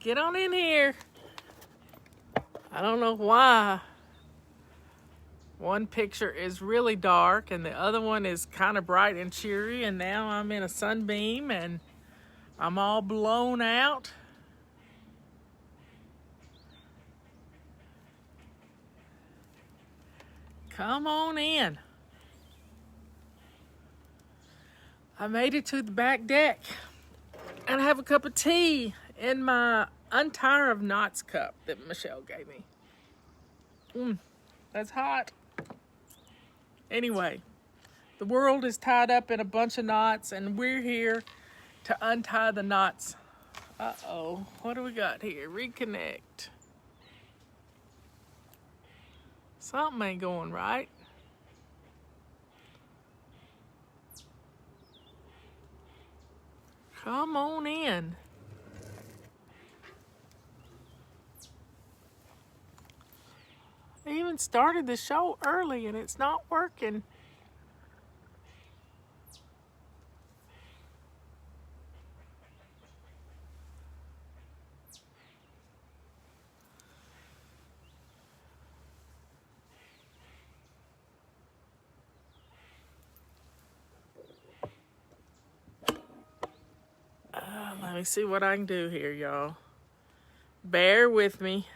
Get on in here. I don't know why. One picture is really dark and the other one is kind of bright and cheery, and now I'm in a sunbeam and I'm all blown out. Come on in. I made it to the back deck and I have a cup of tea in my Untie of Knots cup that Michelle gave me. That's hot. Anyway, the world is tied up in a bunch of knots and we're here to untie the knots. Uh-oh, what do we got here? Reconnect. Something ain't going right. Come on in. I even started the show early and it's not working. Let me see what I can do here, y'all. Bear with me.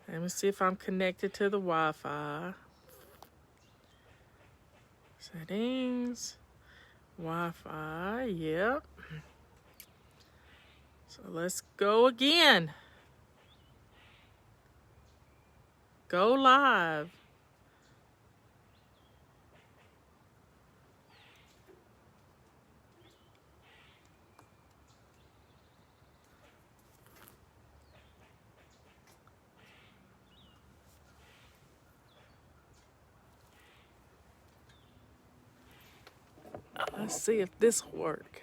Let me see if I'm connected to the Wi-Fi. Settings. Wi-Fi, yep. So let's go again. Go live. Let's see if this will work.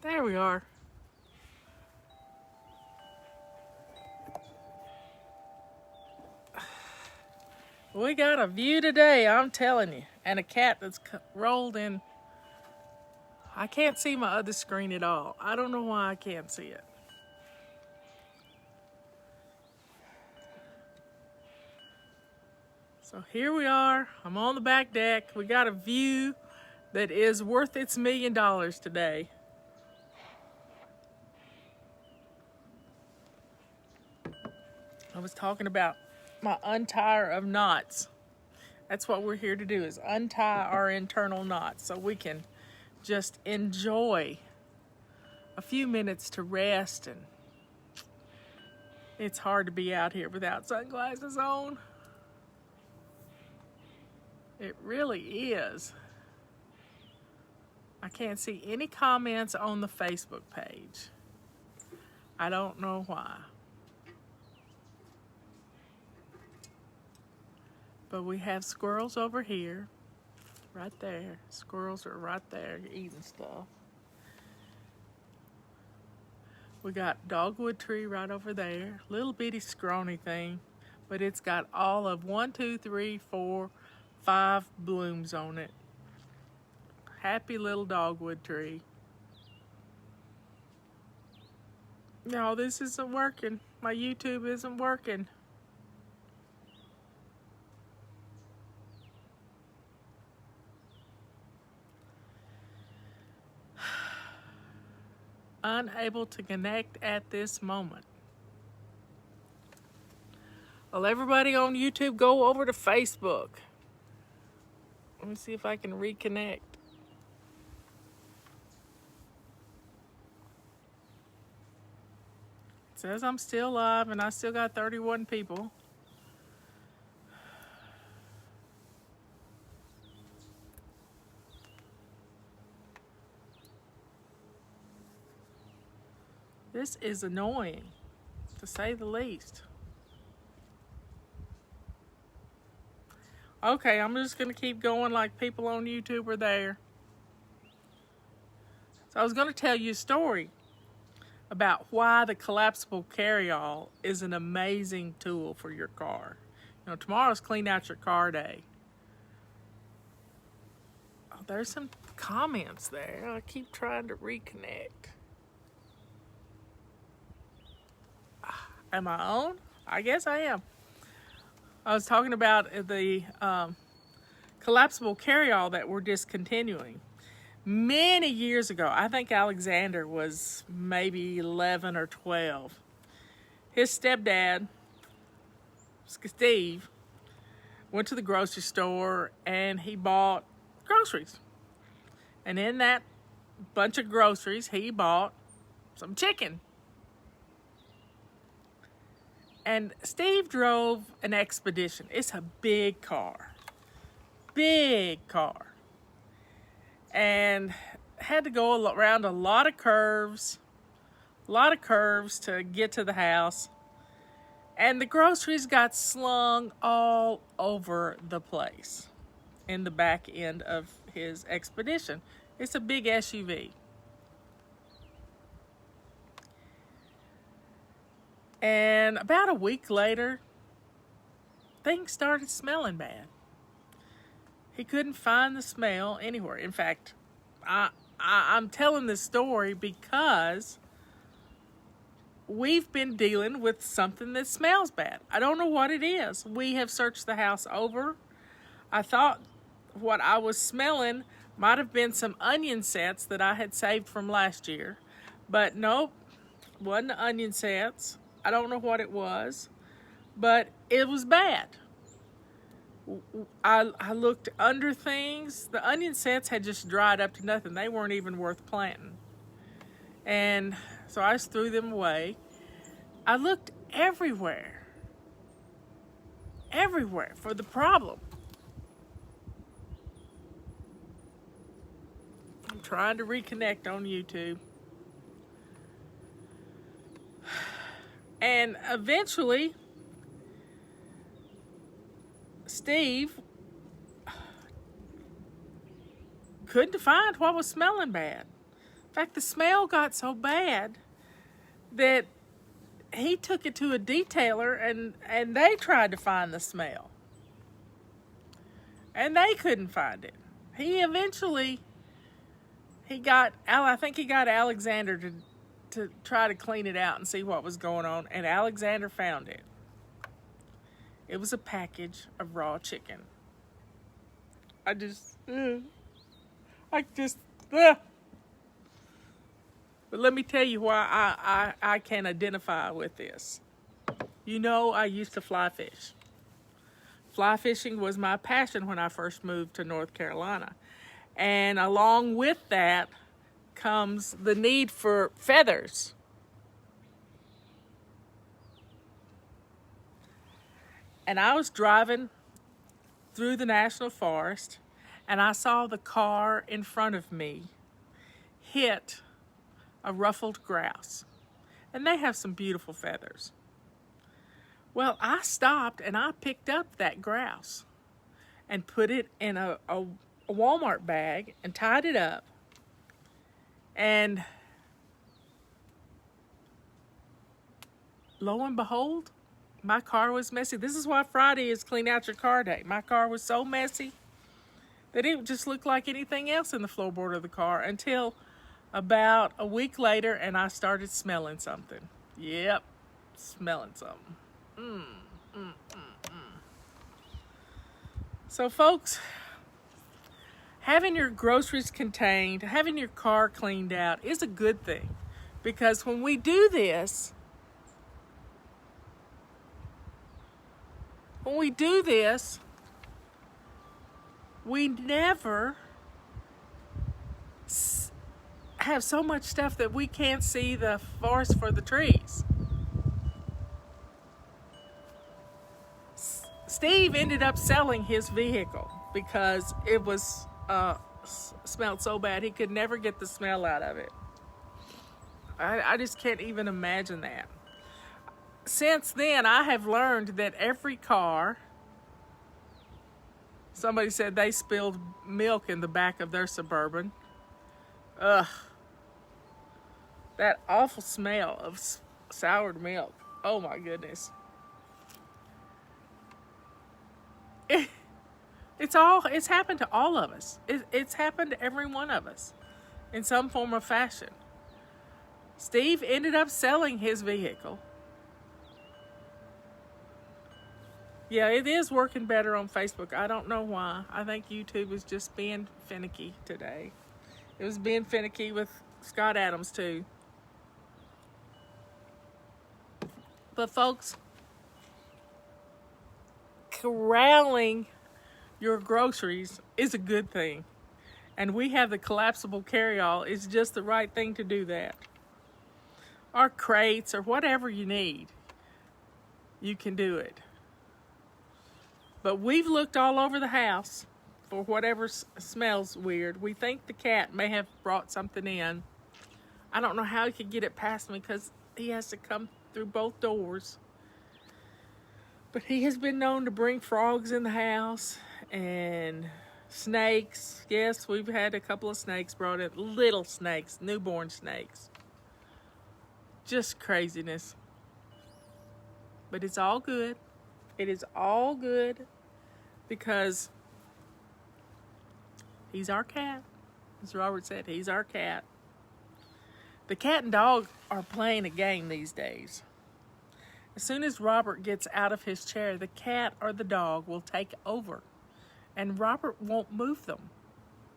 There we are. We got a view today, I'm telling you. And a cat that's rolled in. I can't see my other screen at all. I don't know why I can't see it. So here we are. I'm on the back deck. We got a view that is worth its $1 million today. I was talking about my untie of knots. That's what we're here to do, is untie our internal knots so we can just enjoy a few minutes to rest. And it's hard to be out here without sunglasses on. It really is. I can't see any comments on the Facebook page. I don't know why. But we have squirrels over here. Right there. Squirrels are right there eating stuff. We got dogwood tree right over there. Little bitty scrawny thing. But it's got all of 1, 2, 3, 4, 5 blooms on it. Happy little dogwood tree. No, this isn't working. My YouTube isn't working. Unable to connect at this moment. Well, everybody on YouTube, go over to Facebook. Let me see if I can reconnect. It says I'm still live and I still got 31 people. This is annoying, to say the least. Okay, I'm just going to keep going like people on YouTube are there. So I was going to tell you a story about why the collapsible carryall is an amazing tool for your car. You know, tomorrow's clean out your car day. there's some comments there. I keep trying to reconnect. Am I on? I guess I am. I was talking about the collapsible carryall that we're discontinuing. Many years ago, I think Alexander was maybe 11 or 12. His stepdad, Steve, went to the grocery store and he bought groceries. And in that bunch of groceries, he bought some chicken. And Steve drove an Expedition. It's a big car. Big car. And had to go around a lot of curves to get to the house. And the groceries got slung all over the place in the back end of his Expedition. It's a big SUV. And about a week later, things started smelling bad. He couldn't find the smell anywhere. In fact, I'm telling this story because we've been dealing with something that smells bad. I don't know what it is. We have searched the house over. I thought what I was smelling might have been some onion sets that I had saved from last year. But nope, wasn't the onion sets. I don't know what it was, but it was bad. I looked under things. The onion sets had just dried up to nothing. They weren't even worth planting. And so I just threw them away. I looked everywhere for the problem. I'm trying to reconnect on YouTube. And eventually, Steve couldn't find what was smelling bad. In fact, the smell got so bad that he took it to a detailer and they tried to find the smell. And they couldn't find it. I think he got Alexander to try to clean it out and see what was going on, and Alexander found it. It was a package of raw chicken. But let me tell you why I can identify with this. You know, I used to fly fish. Fly fishing was my passion when I first moved to North Carolina. And along with that comes the need for feathers. And I was driving through the national forest and I saw the car in front of me hit a ruffled grouse. And they have some beautiful feathers. Well, I stopped and I picked up that grouse and put it in a Walmart bag and tied it up. And lo and behold, my car was messy. This is why Friday is clean out your car day. My car was so messy that it just looked like anything else in the floorboard of the car until about a week later and I started smelling something. Yep, smelling something. So folks, having your groceries contained, having your car cleaned out is a good thing. Because when we do this, we never have so much stuff that we can't see the forest for the trees. Steve ended up selling his vehicle because it was smelled so bad he could never get the smell out of it. I just can't even imagine that. Since then, I have learned that every car, somebody said they spilled milk in the back of their Suburban. Ugh. That awful smell of soured milk. Oh my goodness. It's happened to all of us. It's happened to every one of us in some form or fashion. Steve ended up selling his vehicle. Yeah, it is working better on Facebook. I don't know why. I think YouTube is just being finicky today. It was being finicky with Scott Adams too. But folks, corralling your groceries is a good thing. And we have the collapsible carry-all. It's just the right thing to do that. Or crates or whatever you need. You can do it. But we've looked all over the house for whatever smells weird. We think the cat may have brought something in. I don't know how he could get it past me because he has to come through both doors. But he has been known to bring frogs in the house and snakes. Yes, we've had a couple of snakes brought in. Little snakes, newborn snakes. Just craziness. But it's all good. It is all good because he's our cat. As Robert said, he's our cat. The cat and dog are playing a game these days. As soon as Robert gets out of his chair, the cat or the dog will take over. And Robert won't move them.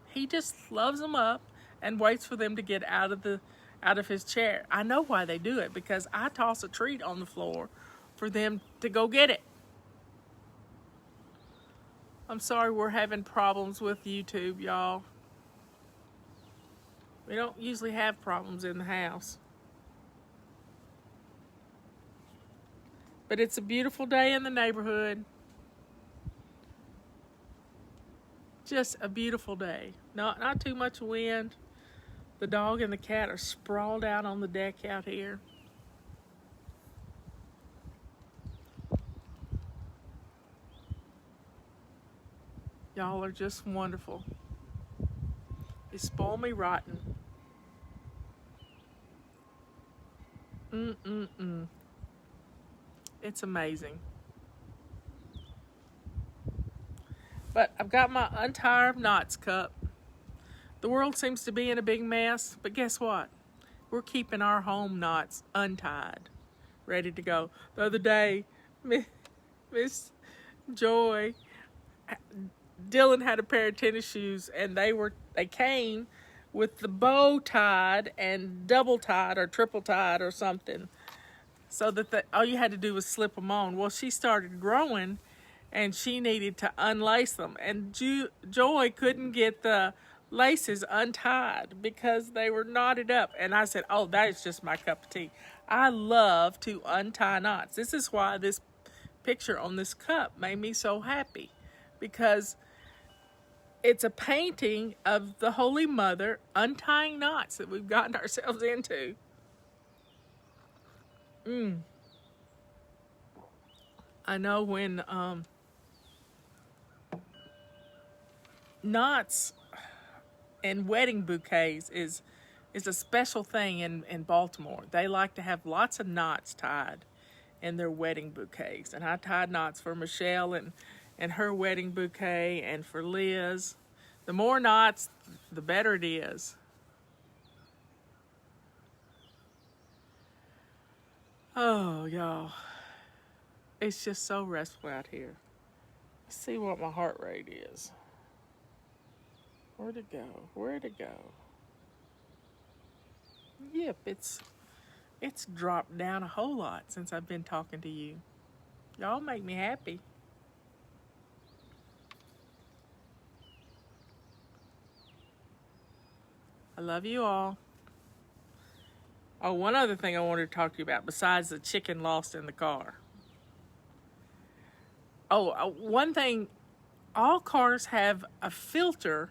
He just loves them up and waits for them to get out of his chair. I know why they do it, because I toss a treat on the floor for them to go get it. I'm sorry we're having problems with YouTube, y'all. We don't usually have problems in the house. But it's a beautiful day in the neighborhood. Just a beautiful day. Not too much wind. The dog and the cat are sprawled out on the deck out here. Y'all are just wonderful. You spoil me rotten. It's amazing. But I've got my Untie of Knots cup. The world seems to be in a big mess, but guess what? We're keeping our home knots untied, ready to go. The other day, Miss Joy, Dylan had a pair of tennis shoes, and they came with the bow tied and double tied or triple tied or something, so that all you had to do was slip them on. Well, she started growing, and she needed to unlace them, and Joy couldn't get the laces untied because they were knotted up. And I said, oh, that is just my cup of tea. I love to untie knots. This is why this picture on this cup made me so happy, because it's a painting of the Holy Mother untying knots that we've gotten ourselves into. I know when knots and wedding bouquets is a special thing in Baltimore. They like to have lots of knots tied in their wedding bouquets. And I tied knots for Michelle and her wedding bouquet, and for Liz. The more knots, the better it is. Oh, y'all. It's just so restful out here. Let's see what my heart rate is. Where'd it go? Where'd it go? Yep, it's dropped down a whole lot since I've been talking to you. Y'all make me happy. I love you all. Oh, one other thing I wanted to talk to you about besides the chicken lost in the car. Oh, one thing, all cars have a filter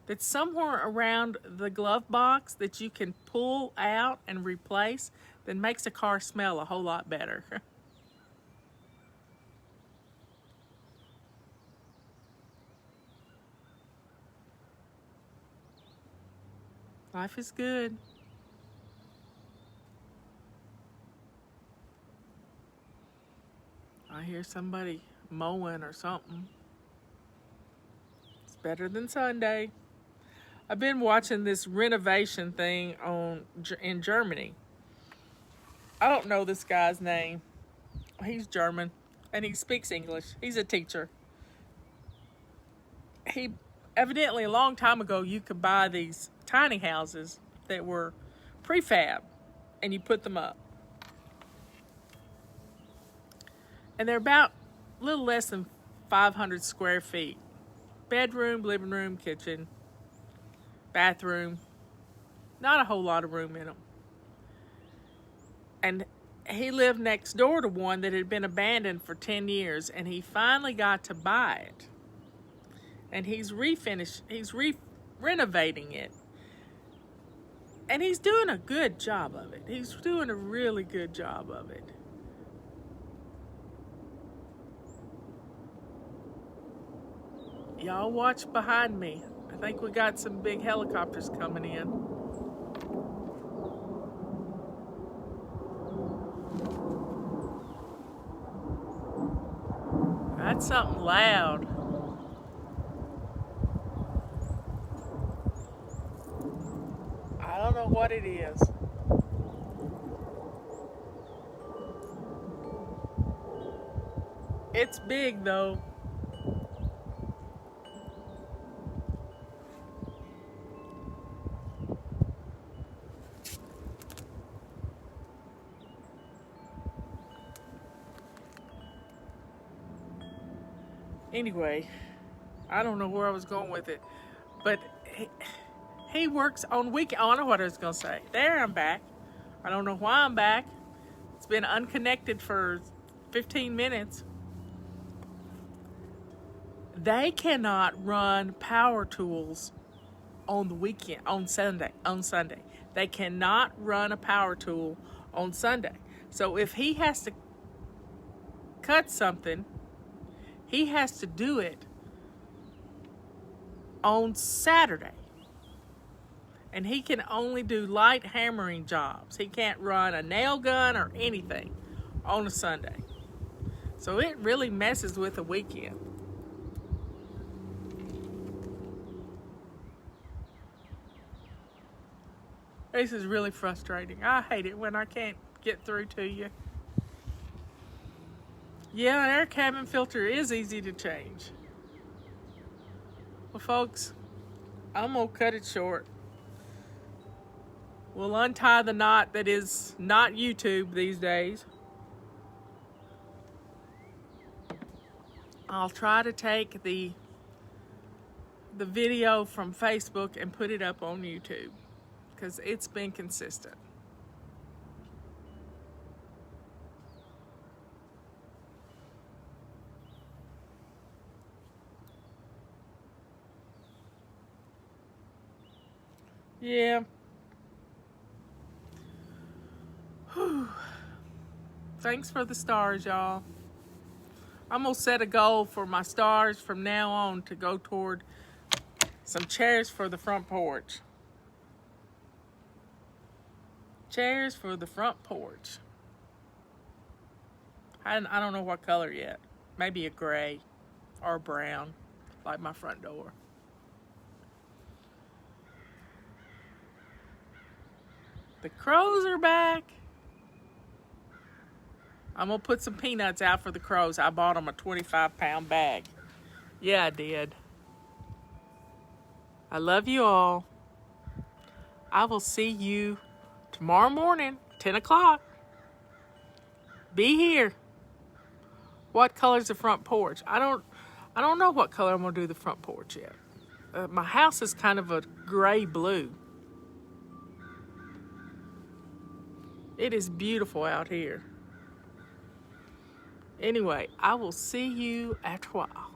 that's somewhere around the glove box that you can pull out and replace that makes a car smell a whole lot better. Life is good. I hear somebody mowing or something. better than Sunday. I've been watching this renovation thing in Germany. I don't know this guy's name. He's German and he speaks English. He's a teacher. He evidently a long time ago you could buy these tiny houses that were prefab and you put them up. And they're about a little less than 500 square feet. Bedroom, living room, kitchen, bathroom. Not a whole lot of room in them. And he lived next door to one that had been abandoned for 10 years, and he finally got to buy it. And he's renovating it. And he's doing a good job of it. He's doing a really good job of it. Y'all watch behind me. I think we got some big helicopters coming in. That's something loud. I don't know what it is. It's big though. Anyway, I don't know where I was going with it, but he works on weekend. Oh, I know what I was going to say. There, I'm back. I don't know why I'm back. It's been unconnected for 15 minutes. They cannot run power tools on the weekend, on Sunday. They cannot run a power tool on Sunday. So if he has to cut something, he has to do it on Saturday. And he can only do light hammering jobs. He can't run a nail gun or anything on a Sunday. So it really messes with the weekend. This is really frustrating. I hate it when I can't get through to you. Yeah, an air cabin filter is easy to change. Well, folks, I'm going to cut it short. We'll untie the knot that is not YouTube these days. I'll try to take the video from Facebook and put it up on YouTube because it's been consistent. Yeah. Whew. Thanks for the stars, y'all. I'm going to set a goal for my stars from now on to go toward some chairs for the front porch. Chairs for the front porch. I don't know what color yet. Maybe a gray or brown, like my front door. The crows are back. I'm going to put some peanuts out for the crows. I bought them a 25-pound bag. Yeah, I did. I love you all. I will see you tomorrow morning, 10 o'clock. Be here. What color's the front porch? I don't know what color I'm going to do the front porch yet. My house is kind of a gray blue. It is beautiful out here. Anyway, I will see you after a while.